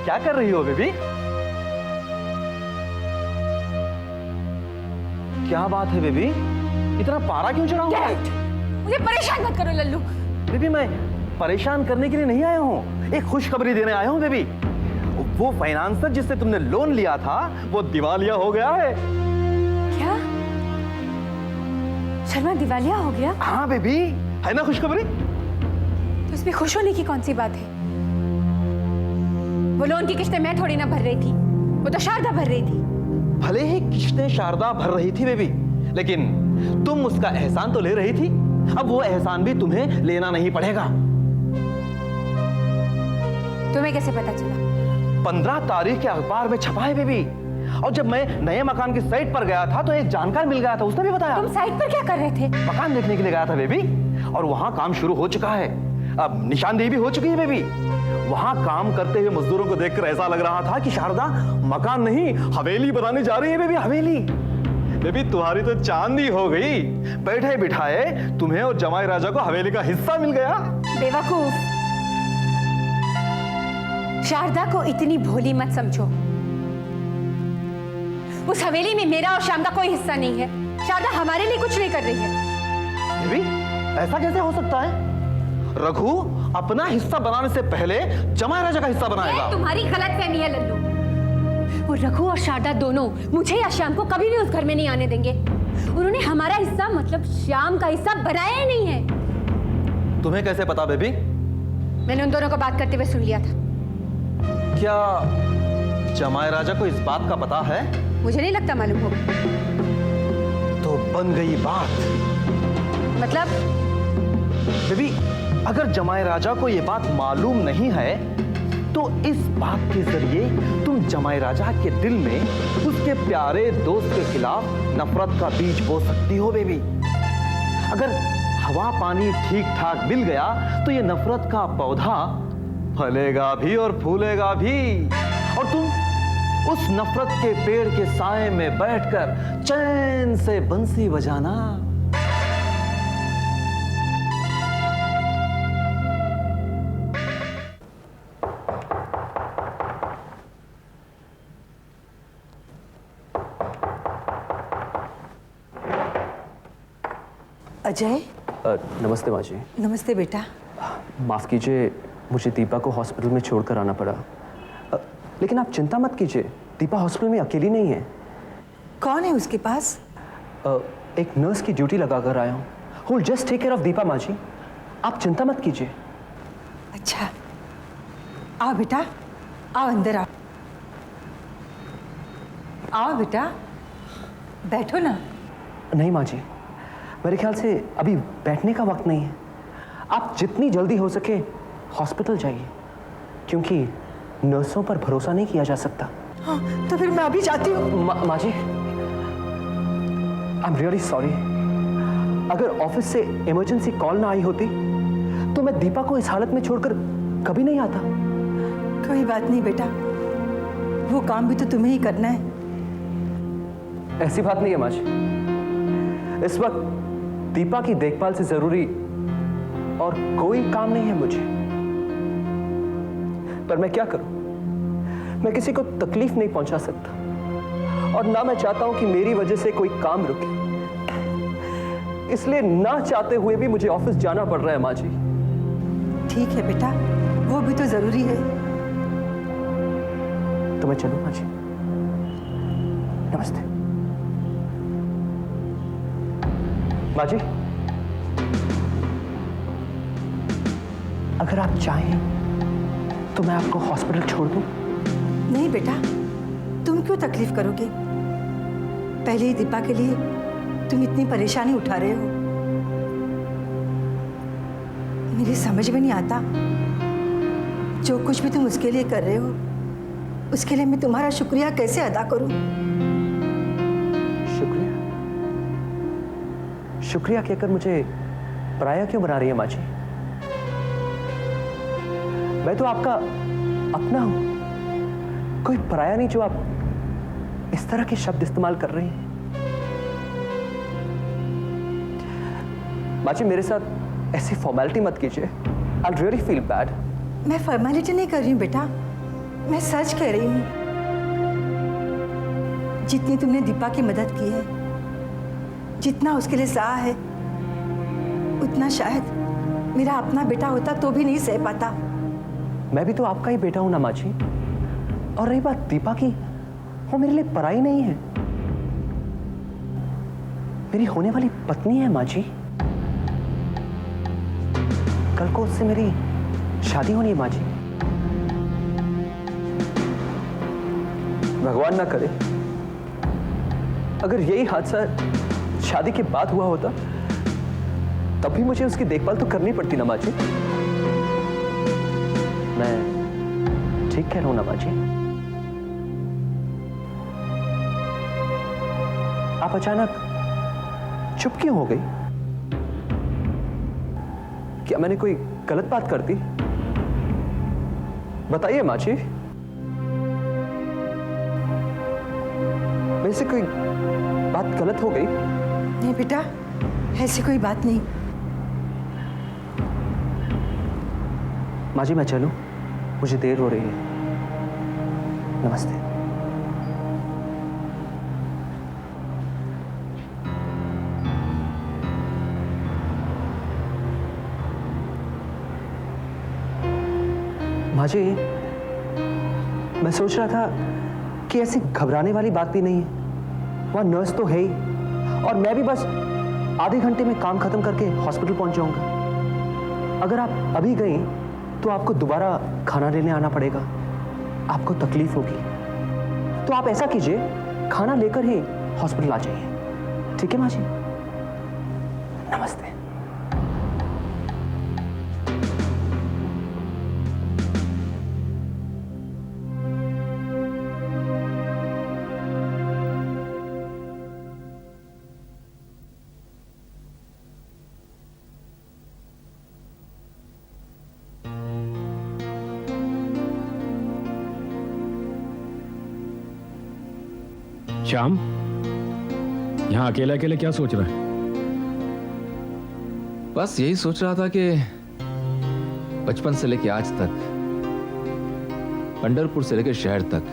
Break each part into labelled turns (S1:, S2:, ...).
S1: क्या कर रही हो बेबी? क्या बात है बेबी? इतना पारा क्यों चढ़ा हुआ है?
S2: मुझे परेशान मत करो लल्लू।
S1: बेबी मैं परेशान करने के लिए नहीं आया हूँ, एक खुशखबरी देने आया हूँ बेबी। वो फाइनेंसर जिससे तुमने लोन लिया था वो दिवालिया हो गया है।
S2: क्या? शर्मा दिवालिया हो गया?
S1: हाँ बेबी, है ना खुशखबरी?
S2: तो इसमें खुश होने की कौन सी बात है? वो लोन की किस्तें मैं थोड़ी ना भर रही थी, वो तो शारदा भर रही थी।
S1: भले ही किस्तें शारदा भर रही थी बेबी, लेकिन तुम उसका एहसान तो ले रही थी। अब वो एहसान भी तुम्हें लेना नहीं पड़ेगा।
S2: तुम्हें कैसे पता चला?
S1: 15 तारीख के अखबार में छपा है बेबी। और जब मैं नए मकान की साइट पर गया था तो एक जानकार मिल गया था, उसने भी बताया।
S2: तुम साइट पर क्या कर रहे थे?
S1: मकान देखने के लिए गया था बेबी, और वहां काम शुरू हो चुका है। अब निशानदेही भी हो चुकी है बेबी। वहां काम करते हुए मजदूरों को देखकर ऐसा लग रहा था कि शारदा मकान नहीं हवेली बनाने जा रही है बेबी, हवेली। बेबी तुम्हारी तो चांदी हो गई। बैठे बिठाए तुम्हें और जमाई राजा को हवेली का हिस्सा मिल गया।
S2: बेवकूफ, शारदा को इतनी भोली मत समझो। उस हवेली में मेरा और श्याम का कोई हिस्सा नहीं है। शारदा हमारे लिए कुछ नहीं कर रही है।
S1: बेबी ऐसा कैसे हो सकता है? रघु अपना हिस्सा बनाने से पहले जमाई राजा का हिस्सा बनाएगा।
S2: तुम्हारी गलतफहमी है लल्लू। वो रघु और शारदा दोनों मुझे या श्याम को कभी भी उस घर में नहीं आने देंगे। उन्होंने हमारा हिस्सा मतलब श्याम का हिस्सा बनाया ही नहीं है।
S1: तुम्हें कैसे पता बेबी?
S2: मैंने उन दोनों को बात करते हुए सुन लिया था।
S1: क्या जमाई राजा को इस बात का पता है?
S2: मुझे नहीं लगता मालूम होगा।
S1: तो बन गई बात।
S2: मतलब?
S1: बेबी अगर जमाई राजा को यह बात मालूम नहीं है तो इस बात के जरिए तुम जमाई राजा के दिल में उसके प्यारे दोस्त के खिलाफ नफरत का बीज बो सकती हो बेबी। अगर हवा पानी ठीक ठाक मिल गया तो ये नफरत का पौधा फलेगा भी और फूलेगा भी, और तुम उस नफरत के पेड़ के साए में बैठकर चैन से बंसी बजाना।
S3: अजय।
S4: नमस्ते माँ जी।
S3: नमस्ते बेटा।
S4: माफ़ कीजिए, मुझे दीपा को हॉस्पिटल में छोड़कर आना पड़ा। लेकिन आप चिंता मत कीजिए, दीपा हॉस्पिटल में अकेली नहीं है।
S3: कौन है उसके पास?
S4: एक नर्स की ड्यूटी लगा कर आया हूँ। Who will just take care of Deepa माँ जी, आप चिंता मत कीजिए।
S3: अच्छा, आओ बेटा, आओ अंदर आओ। आओ बेटा, बैठो ना।
S4: नहीं माँ जी, मेरे ख्याल से अभी बैठने का वक्त नहीं है। आप जितनी जल्दी हो सके हॉस्पिटल जाइए, क्योंकि नर्सों पर भरोसा नहीं किया जा सकता।
S3: हाँ, तो फिर मैं अभी जाती हूँ।
S4: माँ जी, आई एम रियली सॉरी। अगर ऑफिस से इमरजेंसी कॉल ना आई होती तो मैं दीपा को इस हालत में छोड़कर कभी नहीं आता।
S3: कोई बात नहीं बेटा, वो काम भी तो तुम्हें ही करना है।
S4: ऐसी बात नहीं है माँ जी, इस वक्त दीपा की देखभाल से जरूरी और कोई काम नहीं है मुझे। पर मैं क्या करूं? मैं किसी को तकलीफ नहीं पहुंचा सकता, और ना मैं चाहता हूं कि मेरी वजह से कोई काम रुके। इसलिए ना चाहते हुए भी मुझे ऑफिस जाना पड़ रहा है माँ जी।
S3: ठीक है बेटा, वो भी तो जरूरी है।
S4: तो मैं चलूं माँ जी? नमस्ते माँ जी। अगर आप चाहें तो मैं आपको हॉस्पिटल छोड़ दूं?
S3: नहीं बेटा, तुम क्यों तकलीफ करोगे? पहले ही दीपा के लिए तुम इतनी परेशानी उठा रहे हो। मेरी समझ में नहीं आता, जो कुछ भी तुम उसके लिए कर रहे हो उसके लिए मैं तुम्हारा शुक्रिया कैसे अदा करूं?
S4: शुक्रिया? शुक्रिया कहकर मुझे पराया क्यों बना रही है माँ जी? मैं तो आपका अपना हूं, कोई पराया नहीं जो आप इस तरह के शब्द इस्तेमाल कर रही हैं। माँ जी, मेरे साथ ऐसी फॉर्मेलिटी मत कीजिए। I'll really feel bad।
S3: मैं फॉर्मेलिटी नहीं कर रही हूं बेटा, मैं सच कह रही हूँ। जितनी तुमने दीपा की मदद की है, जितना उसके लिए सहा है, उतना शायद मेरा अपना बेटा होता तो भी नहीं सह पाता।
S4: मैं भी तो आपका ही बेटा हूं ना माँ जी। और रही बात दीपा की, वो मेरे लिए पराई नहीं है, मेरी होने वाली पत्नी है माँ जी। कल को उससे मेरी शादी होनी है माँ जी। भगवान ना करे अगर यही हादसा शादी के बाद हुआ होता, तब भी मुझे उसकी देखभाल तो करनी पड़ती ना माँ जी। मैं ठीक कह रहा हूं ना माँ जी? आप अचानक चुप क्यों हो गई? क्या मैंने कोई गलत बात कर दी? बताइए माँ जी। मेरे से कोई बात गलत हो गई?
S3: नहीं बेटा, ऐसी कोई बात नहीं।
S4: माँ जी मैं चलूं? मुझे देर हो रही है। नमस्ते। माँ जी, मैं सोच रहा था कि ऐसी घबराने वाली बात भी नहीं है। वहां नर्स तो है ही, और मैं भी बस आधे घंटे में काम खत्म करके हॉस्पिटल पहुंच जाऊंगा। अगर आप अभी गई तो आपको दोबारा खाना लेने आना पड़ेगा, आपको तकलीफ होगी। तो आप ऐसा कीजिए, खाना लेकर ही हॉस्पिटल आ जाइए। ठीक है माँ जी? नमस्ते।
S5: श्याम, यहाँ अकेले अकेले क्या सोच रहा है?
S6: बस यही सोच रहा था कि बचपन से लेकर आज तक, पंढरपुर से लेकर शहर तक,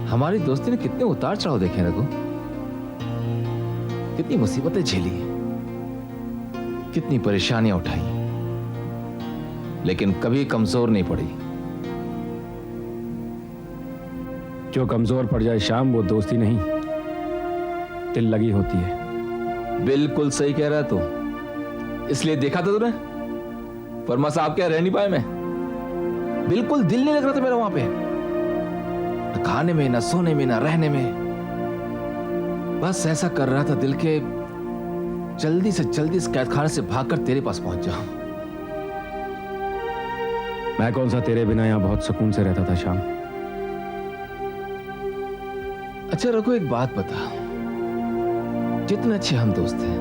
S6: हमारी दोस्ती ने कितने उतार चढ़ाव देखे हैं रघु। कितनी मुसीबतें झेली, कितनी परेशानियां उठाई, लेकिन कभी कमजोर नहीं पड़ी।
S5: जो कमजोर पड़ जाए श्याम, वो दोस्ती नहीं, दिल लगी होती है।
S6: बिल्कुल सही कह रहा है तू। इसलिए देखा था तूने वर्मा साहब क्या रह नहीं पाए मैं। बिल्कुल दिल नहीं लग रहा था मेरा वहां पे, न खाने में, न सोने में, न रहने में। बस ऐसा कर रहा था दिल के जल्दी से जल्दी इस कैदखाने से भागकर तेरे पास पहुंच जाऊं।
S5: मैं कौन सा तेरे बिना यहाँ बहुत सुकून से रहता था श्याम।
S6: अच्छा रघु, एक बात बता, जितने अच्छे हम दोस्त हैं,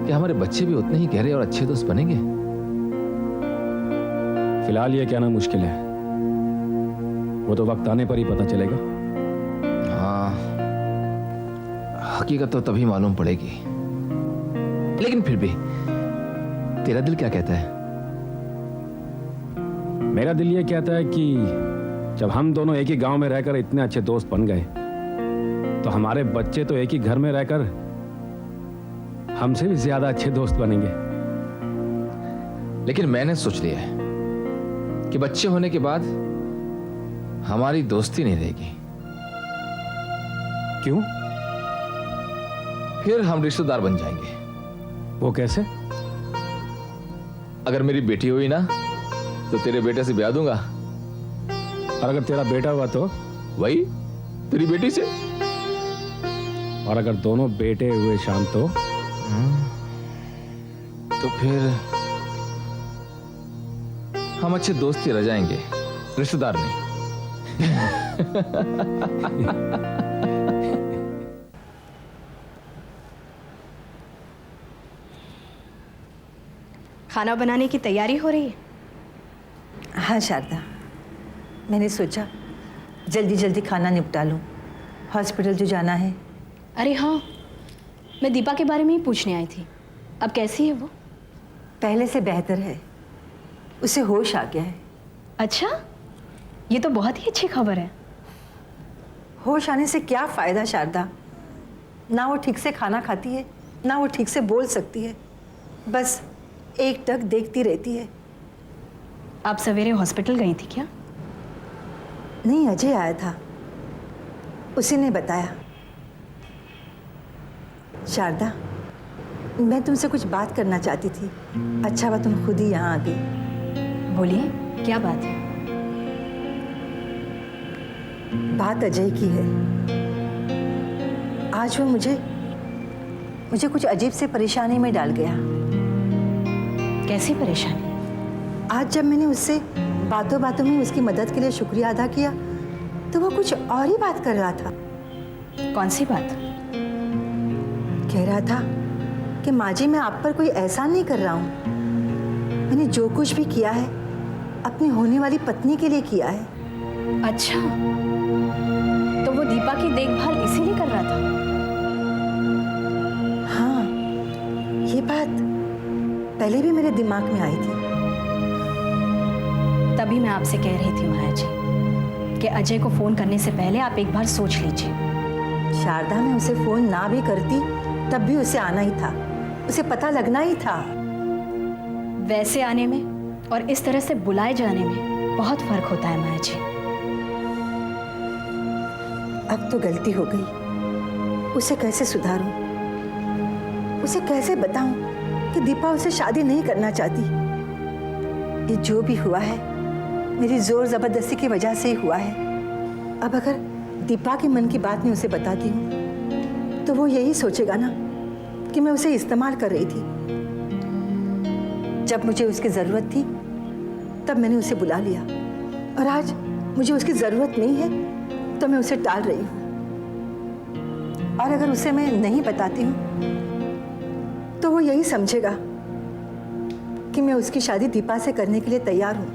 S6: क्या हमारे बच्चे भी उतने ही गहरे और अच्छे दोस्त बनेंगे?
S5: फिलहाल ये कहना मुश्किल है, वो तो वक्त आने पर ही पता चलेगा।
S6: हाँ, हकीकत तो तभी मालूम पड़ेगी। लेकिन फिर भी तेरा दिल क्या कहता है?
S5: मेरा दिल ये कहता है कि जब हम दोनों एक ही गांव में रहकर इतने अच्छे दोस्त बन गए, तो हमारे बच्चे तो एक ही घर में रहकर हमसे भी ज्यादा अच्छे दोस्त बनेंगे।
S6: लेकिन मैंने सोच लिया है कि बच्चे होने के बाद हमारी दोस्ती नहीं रहेगी।
S5: क्यों?
S6: फिर हम रिश्तेदार बन जाएंगे।
S5: वो कैसे?
S6: अगर मेरी बेटी हुई ना, तो तेरे बेटे से ब्याह दूंगा।
S5: और अगर तेरा बेटा हुआ तो?
S6: वही तेरी बेटी से।
S5: और अगर दोनों बेटे हुए शाम
S6: तो फिर हम अच्छे दोस्त ही रह जाएंगे, रिश्तेदार नहीं।
S7: खाना बनाने की तैयारी हो रही है?
S3: हाँ शारदा, मैंने सोचा जल्दी जल्दी खाना निपटा लूँ, हॉस्पिटल जो जाना है।
S7: अरे हाँ, मैं दीपा के बारे में ही पूछने आई थी। अब कैसी है वो?
S3: पहले से बेहतर है, उसे होश आ गया है।
S7: अच्छा, ये तो बहुत ही अच्छी खबर है।
S3: होश आने से क्या फायदा शारदा? ना वो ठीक से खाना खाती है, ना वो ठीक से बोल सकती है, बस एक टक देखती रहती है।
S7: आप सवेरे हॉस्पिटल गई थी क्या?
S3: नहीं, अजय आया था, उसी ने बताया। शारदा, मैं तुमसे कुछ बात करना चाहती थी। अच्छा हुआ तुम खुद ही यहाँ आ गई।
S7: बोलिए, क्या बात है?
S3: बात अजय की है। आज वो मुझे कुछ अजीब से परेशानी में डाल गया।
S7: कैसी परेशानी?
S3: आज जब मैंने उससे बातों बातों में उसकी मदद के लिए शुक्रिया अदा किया तो वो कुछ और ही बात कर रहा था।
S7: कौन सी बात?
S3: कह रहा था कि माँ जी, मैं आप पर कोई एहसान नहीं कर रहा हूँ। मैंने जो कुछ भी किया है अपनी होने वाली पत्नी के लिए किया है।
S7: अच्छा, तो वो दीपा की देखभाल इसीलिए कर रहा था?
S3: हाँ, ये बात पहले भी मेरे दिमाग में आई थी।
S7: तभी मैं आपसे कह रही थी माया जी कि अजय को फोन करने से पहले आप एक बार सोच लीजिए।
S3: शारदा, मैं उसे फोन ना भी करती तब भी उसे आना ही था, उसे पता लगना ही था।
S7: वैसे आने में और इस तरह से बुलाए जाने में बहुत फर्क होता है माया जी।
S3: अब तो गलती हो गई, उसे कैसे सुधारूं? उसे कैसे बताऊं कि दीपा उसे शादी नहीं करना चाहती? ये जो भी हुआ है मेरी जोर जबरदस्ती की वजह से ही हुआ है। अब अगर दीपा के मन की बात मैं उसे बताती हूँ तो वो यही सोचेगा ना कि मैं उसे इस्तेमाल कर रही थी। जब मुझे उसकी जरूरत थी तब मैंने उसे बुला लिया, और आज मुझे उसकी जरूरत नहीं है तो मैं उसे टाल रही हूँ। और अगर उसे मैं नहीं बताती हूँ तो वो यही समझेगा कि मैं उसकी शादी दीपा से करने के लिए तैयार हूँ।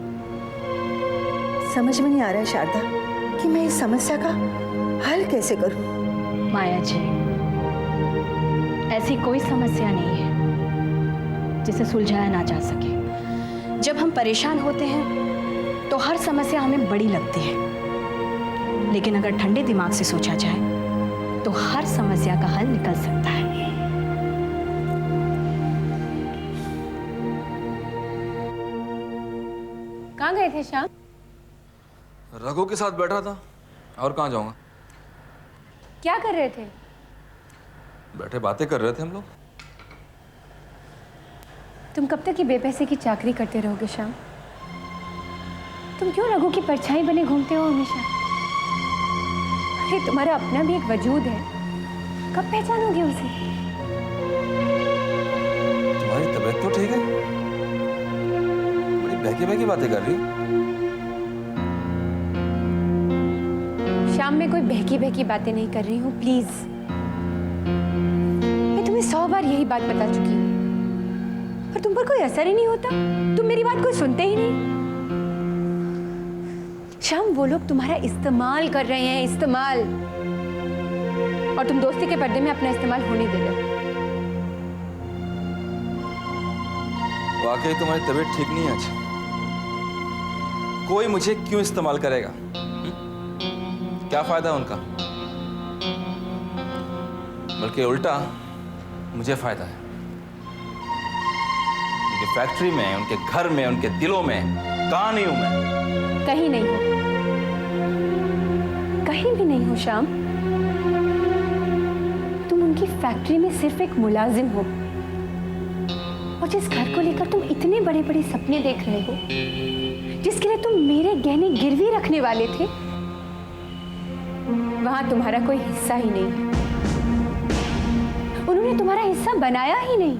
S3: समझ में नहीं आ रहा है शारदा कि मैं इस समस्या का हल कैसे करूँ।
S7: माया जी, ऐसी कोई समस्या नहीं है जिसे सुलझाया ना जा सके। जब हम परेशान होते हैं तो हर समस्या हमें बड़ी लगती है, लेकिन अगर ठंडे दिमाग से सोचा जाए तो हर समस्या का हल निकल सकता है।
S2: कहाँ गए थे श्याम?
S6: रघु के साथ बैठा था, और कहाँ जाऊंगा?
S2: क्या कर रहे थे?
S6: बैठे बातें कर रहे थे हम लोग।
S2: तुम कब तक ये बेपैसे की चाकरी करते रहोगे श्याम? तुम क्यों रघु की परछाई बने घूमते हो हमेशा? अरे तुम्हारा अपना भी एक वजूद है, कब पहचानोगे उसे?
S6: तुम्हारी तबीयत तो ठीक है? बड़ी बहकी बहकी बातें कर रही हो।
S2: श्याम, मैं कोई बहकी बहकी बातें नहीं कर रही हूँ, प्लीज। मैं तुम्हें 100 बार यही बात बता चुकी हूँ, पर तुम पर कोई असर ही नहीं होता। तुम मेरी बात कोई सुनते ही नहीं। श्याम, वो लोग तुम्हारा इस्तेमाल कर रहे हैं, इस्तेमाल, और तुम दोस्ती के पर्दे में अपना इस्तेमाल होने दे रहे हो।
S6: वाकई तुम्हारी तबीयत ठीक नहीं है आज। कोई मुझे क्यों इस्तेमाल करेगा? क्या फायदा उनका? बल्कि उल्टा मुझे फायदा है। उनकी फैक्ट्री में, उनके घर में, उनके दिलों में कहां नहीं हूं मैं?
S2: कहीं नहीं हो, कहीं भी नहीं हो श्याम। तुम उनकी फैक्ट्री में सिर्फ एक मुलाजिम हो, और जिस घर को लेकर तुम इतने बड़े बड़े सपने देख रहे हो, जिसके लिए तुम मेरे गहने गिरवी रखने वाले थे, वहां तुम्हारा कोई हिस्सा ही नहीं है। उन्होंने तुम्हारा हिस्सा बनाया ही नहीं।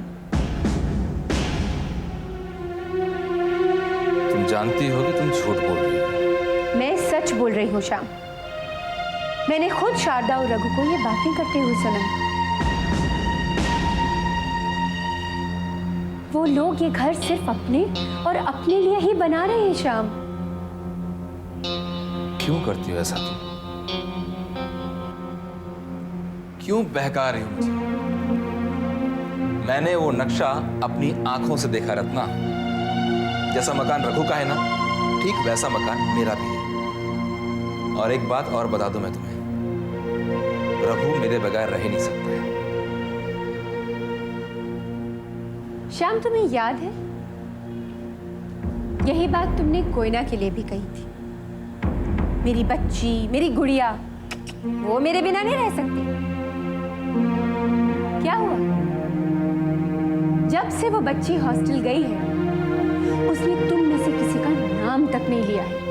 S6: तुम जानती हो कि तुम झूठ बोल रही हो।
S2: मैं सच बोल रही हूँ श्याम। मैंने खुद शारदा और रघु को ये बातें करते हुए सुना है। वो लोग ये घर सिर्फ अपने और अपने लिए ही बना रहे हैं श्याम।
S6: क्यों करती हो ऐसा तुम? क्यों बहका रही हो मुझे? मैंने वो नक्शा अपनी आंखों से देखा रत्ना। जैसा मकान रघु का है ना, ठीक वैसा मकान मेरा भी है। और एक बात और बता दूं मैं तुम्हें, रघु मेरे बगैर रह ही नहीं सकता है।
S2: श्याम, तुम्हें याद है यही बात तुमने कोयना के लिए भी कही थी। मेरी बच्ची, मेरी गुड़िया, वो मेरे बिना नहीं रह सकती। क्या हुआ? जब से वो बच्ची हॉस्टल गई है, उसने तुम में से किसी का नाम तक नहीं लिया है।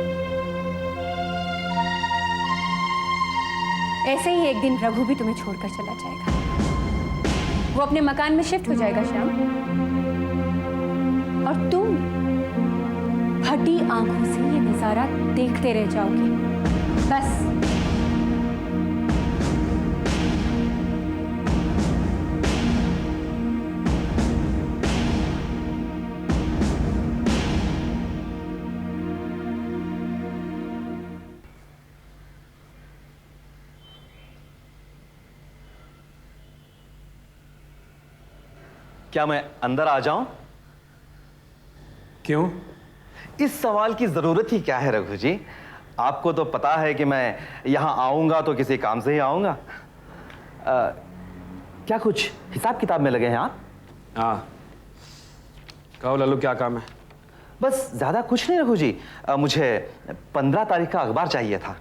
S2: ऐसे ही एक दिन रघु भी तुम्हें छोड़कर चला जाएगा। वो अपने मकान में शिफ्ट हो जाएगा श्याम, और तुम फटी आंखों से ये नजारा देखते रह जाओगे। बस।
S1: क्या मैं अंदर आ जाऊं?
S5: क्यों?
S1: इस सवाल की जरूरत ही क्या है रघु जी? आपको तो पता है कि मैं यहां आऊंगा तो किसी काम से ही आऊंगा। क्या कुछ हिसाब किताब में लगे हैं आप?
S5: हाँ, कहो लल्लू, क्या काम है?
S1: बस ज्यादा कुछ नहीं रघु जी, मुझे 15 तारीख का अखबार चाहिए था।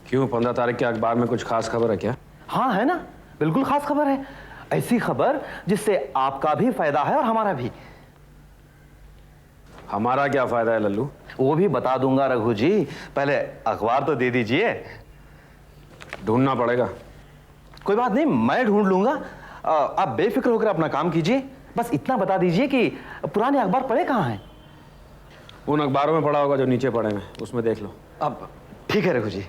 S5: क्यों, 15 तारीख के अखबार में कुछ खास खबर है क्या?
S1: हाँ है ना, बिल्कुल खास खबर है। ऐसी खबर जिससे आपका भी फायदा है और हमारा भी।
S5: हमारा क्या फायदा है लल्लू?
S1: वो भी बता दूंगा रघु जी, पहले अखबार तो दे दीजिए।
S5: ढूंढना पड़ेगा।
S1: कोई बात नहीं, मैं ढूंढ लूंगा। आप बेफिक्र होकर अपना काम कीजिए। बस इतना बता दीजिए कि पुराने अखबार पड़े कहाँ हैं?
S5: उन अखबारों में पड़ा होगा जो नीचे पड़े हैं, उसमें देख लो।
S1: अब ठीक है रघु जी।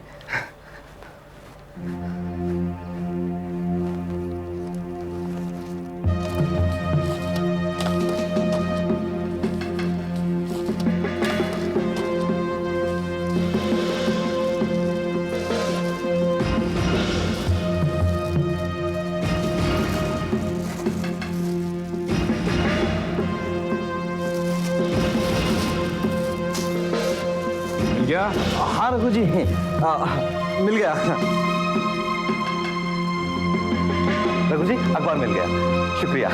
S5: क्या?
S1: हाँ रघु जी, मिल गया। रघु जी, अखबार मिल गया, शुक्रिया।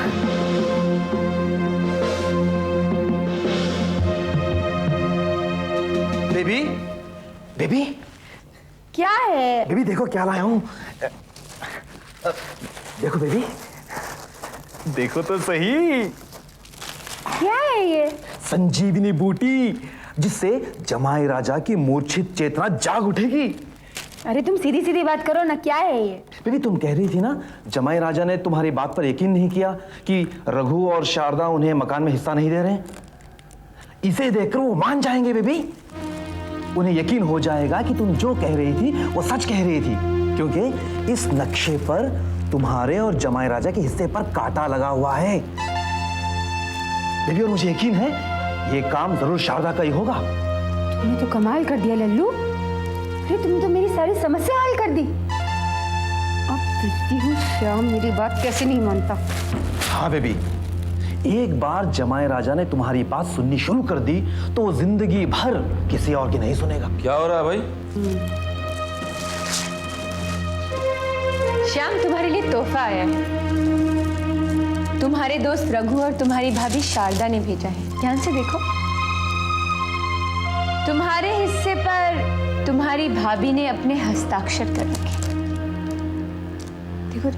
S1: बेबी, बेबी,
S2: क्या है?
S1: बेबी देखो क्या लाया हूं। देखो बेबी, देखो तो सही।
S2: क्या है ये?
S1: संजीवनी बूटी, जिससे जमाई राजा की मूर्छित चेतना जाग उठेगी।
S2: अरे तुम सीधी सीधी बात करो ना, क्या है ये?
S1: बेबी तुम कह रही थी ना, जमाई राजा ने तुम्हारी बात पर यकीन नहीं किया कि रघु और शारदा उन्हें मकान में हिस्सा नहीं दे रहे। इसे देखकर वो मान जाएंगे बेबी। उन्हें यकीन हो जाएगा कि तुम जो कह रही थी वो सच कह रही थी, क्योंकि इस नक्शे पर तुम्हारे और जमाई राजा के हिस्से पर कांटा लगा हुआ है बेबी। और मुझे यकीन है ये काम जरूर शारदा का ही होगा।
S2: तुमने तो कमाल कर दिया लल्लू। अरे तुमने तो मेरी सारी समस्या हल कर दी। अब देखती हूँ श्याम मेरी बात कैसे नहीं मानता।
S1: हाँ बेबी, एक बार जमाई राजा ने तुम्हारी बात सुननी शुरू कर दी तो वो जिंदगी भर किसी और की नहीं सुनेगा।
S6: क्या हो रहा है भाई?
S2: श्याम, तुम्हारे लिए तोहफा आया है। तुम्हारे दोस्त रघु और तुम्हारी भाभी शारदा ने भेजा है। ध्यान से देखो। तुम्हारे हिस्से पर तुम्हारी भाभी ने अपने हस्ताक्षर कर रखे। देखो।